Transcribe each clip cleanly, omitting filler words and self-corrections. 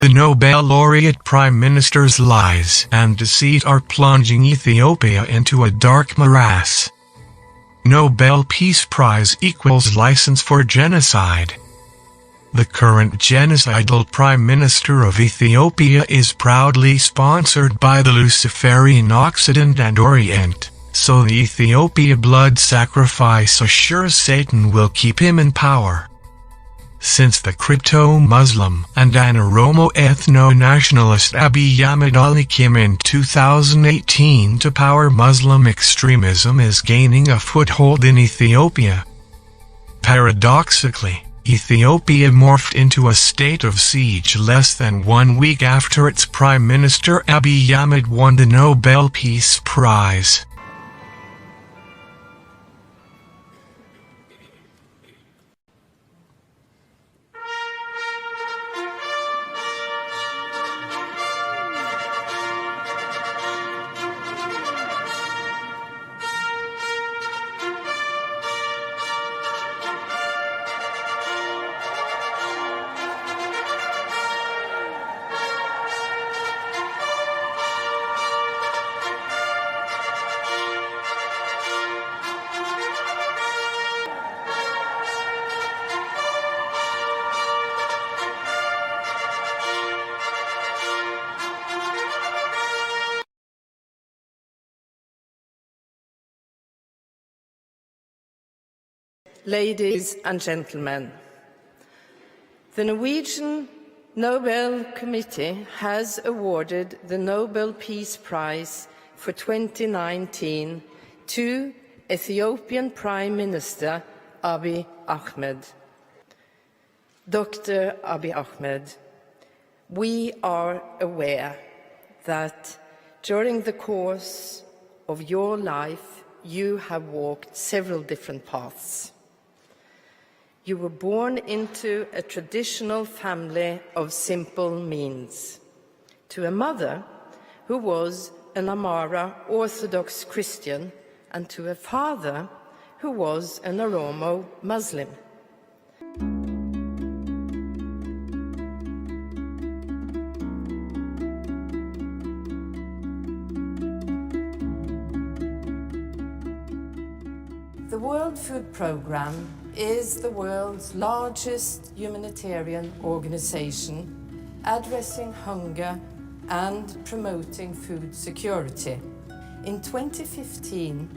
The Nobel laureate prime minister's lies and deceit are plunging Ethiopia into a dark morass. Nobel Peace Prize equals license for genocide. The current genocidal Prime Minister of Ethiopia is proudly sponsored by the Luciferian Occident and Orient, so the Ethiopia blood sacrifice assures Satan will keep him in power. Since the crypto-Muslim and Oromo ethno-nationalist Abiy Ahmed Ali came in 2018 to power, Muslim extremism is gaining a foothold in Ethiopia. Paradoxically, Ethiopia morphed into a state of siege less than 1 week after its Prime Minister Abiy Ahmed won the Nobel Peace Prize. Ladies and gentlemen, the Norwegian Nobel Committee has awarded the Nobel Peace Prize for 2019 to Ethiopian Prime Minister Abiy Ahmed. Dr. Abiy Ahmed, we are aware that during the course of your life you have walked several different paths. You were born into a traditional family of simple means, to a mother who was an Amara Orthodox Christian and to a father who was an Oromo Muslim. The World Food Programme is the world's largest humanitarian organization addressing hunger and promoting food security. In 2015,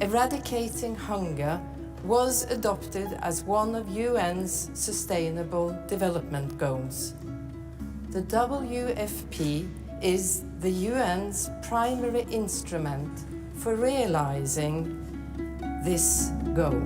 eradicating hunger was adopted as one of UN's Sustainable Development Goals. The WFP is the UN's primary instrument for realizing this goal.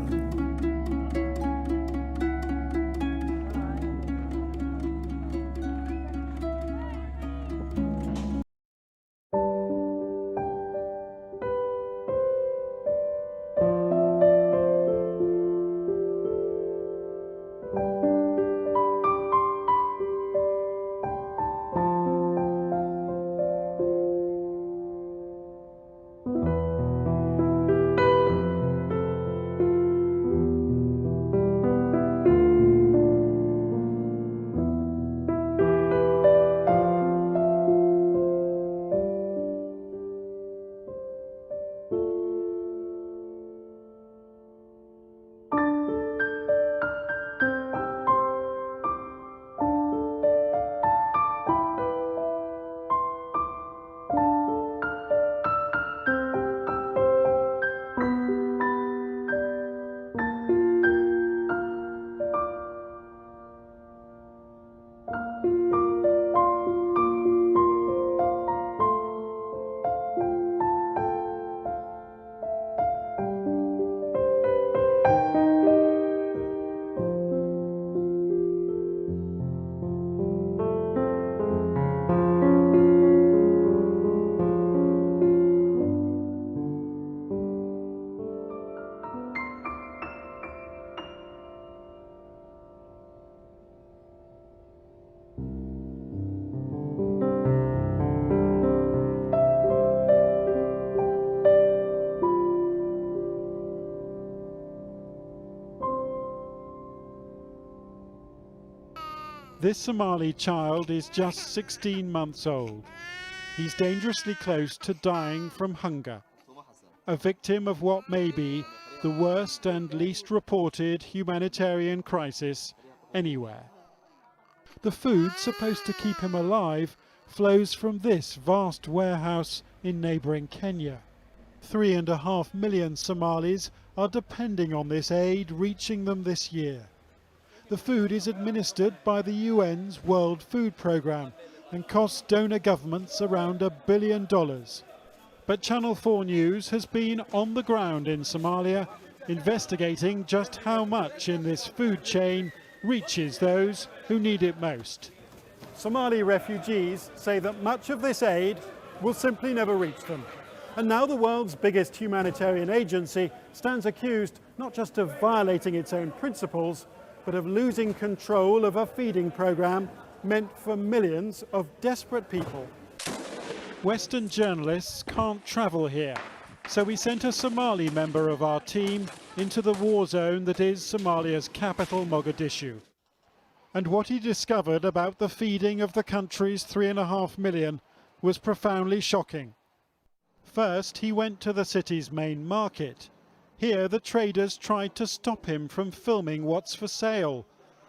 This Somali child is just 16 months old. He's dangerously close to dying from hunger, a victim of what may be the worst and least reported humanitarian crisis anywhere. The food supposed to keep him alive flows from this vast warehouse in neighbouring Kenya. 3.5 million Somalis are depending on this aid reaching them this year. The food is administered by the UN's World Food Programme and costs donor governments around $1 billion. But Channel 4 News has been on the ground in Somalia, investigating just how much in this food chain reaches those who need it most. Somali refugees say that much of this aid will simply never reach them. And now the world's biggest humanitarian agency stands accused not just of violating its own principles, but of losing control of a feeding programme meant for millions of desperate people. Western journalists can't travel here, so we sent a Somali member of our team into the war zone that is Somalia's capital, Mogadishu. And what he discovered about the feeding of the country's 3.5 million was profoundly shocking. First, he went to the city's main market. Here, the traders tried to stop him from filming what's for sale.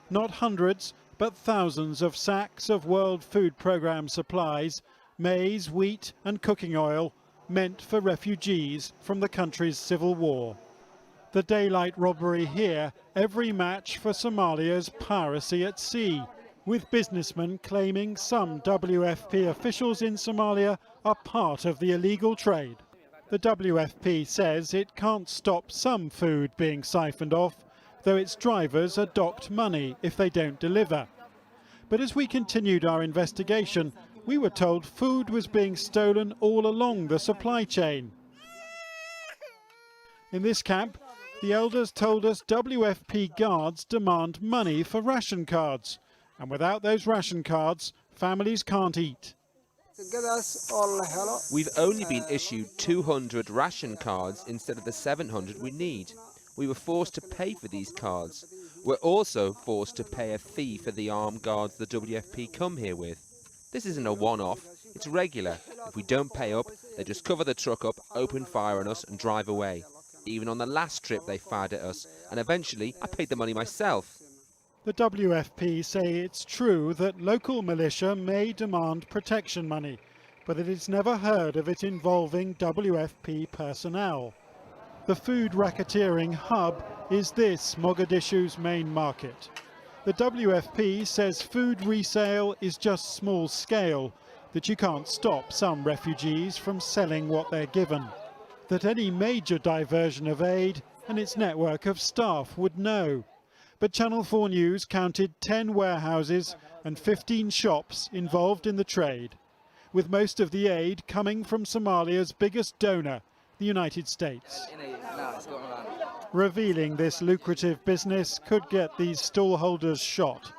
Not hundreds, but thousands of sacks of World Food Programme supplies, maize, wheat and cooking oil, meant for refugees from the country's civil war. The daylight robbery here, every match for Somalia's piracy at sea, with businessmen claiming some WFP officials in Somalia are part of the illegal trade. The WFP says it can't stop some food being siphoned off, though its drivers are docked money if they don't deliver. But as we continued our investigation, we were told food was being stolen all along the supply chain. In this camp, the elders told us WFP guards demand money for ration cards, and without those ration cards, families can't eat. We've only been issued 200 ration cards instead of the 700 we need. We were forced to pay for these cards. We're also forced to pay a fee for the armed guards the WFP come here with. This isn't a one-off, it's regular. If we don't pay up, they just cover the truck up, open fire on us and drive away. Even on the last trip they fired at us, and eventually I paid the money myself. The WFP say it's true that local militia may demand protection money, but it has never heard of it involving WFP personnel. The food racketeering hub is this Mogadishu's main market. The WFP says food resale is just small scale, that you can't stop some refugees from selling what they're given, that any major diversion of aid and its network of staff would know. But Channel 4 News counted 10 warehouses and 15 shops involved in the trade, with most of the aid coming from Somalia's biggest donor, the United States. Revealing this lucrative business could get these stallholders shot,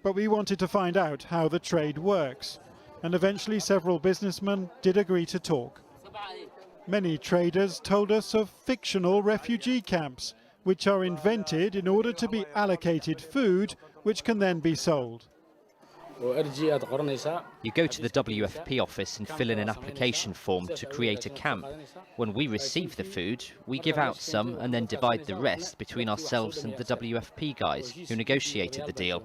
but we wanted to find out how the trade works, and eventually several businessmen did agree to talk. Many traders told us of fictional refugee camps, which are invented in order to be allocated food, which can then be sold. You go to the WFP office and fill in an application form to create a camp. When we receive the food, we give out some and then divide the rest between ourselves and the WFP guys who negotiated the deal.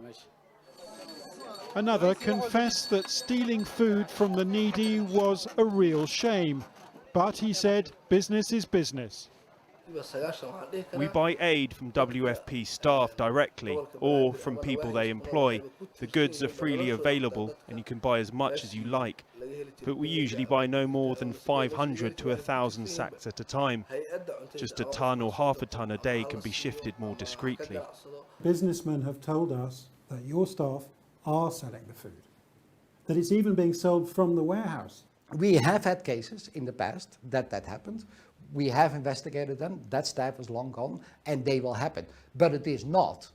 Another confessed that stealing food from the needy was a real shame, but he said business is business. We buy aid from WFP staff directly or from people they employ. The goods are freely available and you can buy as much as you like. But we usually buy no more than 500 to 1,000 sacks at a time. Just a ton or half a ton a day can be shifted more discreetly. Businessmen have told us that your staff are selling the food, that it's even being sold from the warehouse. We have had cases in the past that happened. We have investigated them. That staff is long gone, and they will happen. But it is not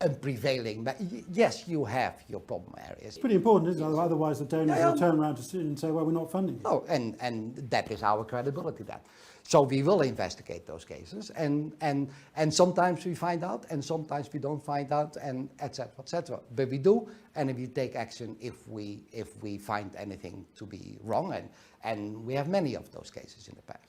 a prevailing. Yes, you have your problem areas. It's pretty important, isn't it? Otherwise, the donors will turn around and say, "Well, we're not funding you." Oh, and that is our credibility. Then, So we will investigate those cases, and sometimes we find out, and sometimes we don't find out, and etc. etc. But we do, and we take action if we find anything to be wrong, and we have many of those cases in the past.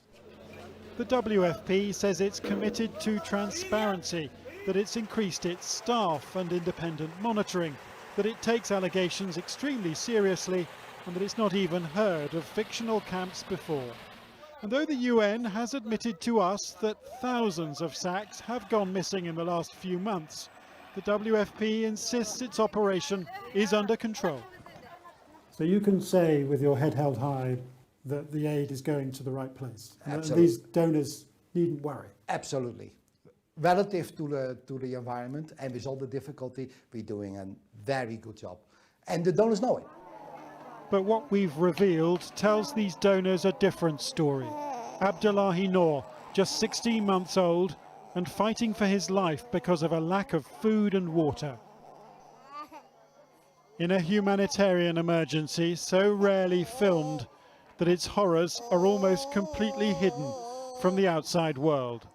The WFP says it's committed to transparency, that it's increased its staff and independent monitoring, that it takes allegations extremely seriously, and that it's not even heard of fictional camps before. And though the UN has admitted to us that thousands of sacks have gone missing in the last few months, the WFP insists its operation is under control. So you can say with your head held high that the aid is going to the right place. Absolutely. These donors needn't worry. Absolutely. Relative to the environment and with all the difficulty, we're doing a very good job. And the donors know it. But what we've revealed tells these donors a different story. Abdullahi Noor, just 16 months old, and fighting for his life because of a lack of food and water. In a humanitarian emergency so rarely filmed that its horrors are almost completely hidden from the outside world.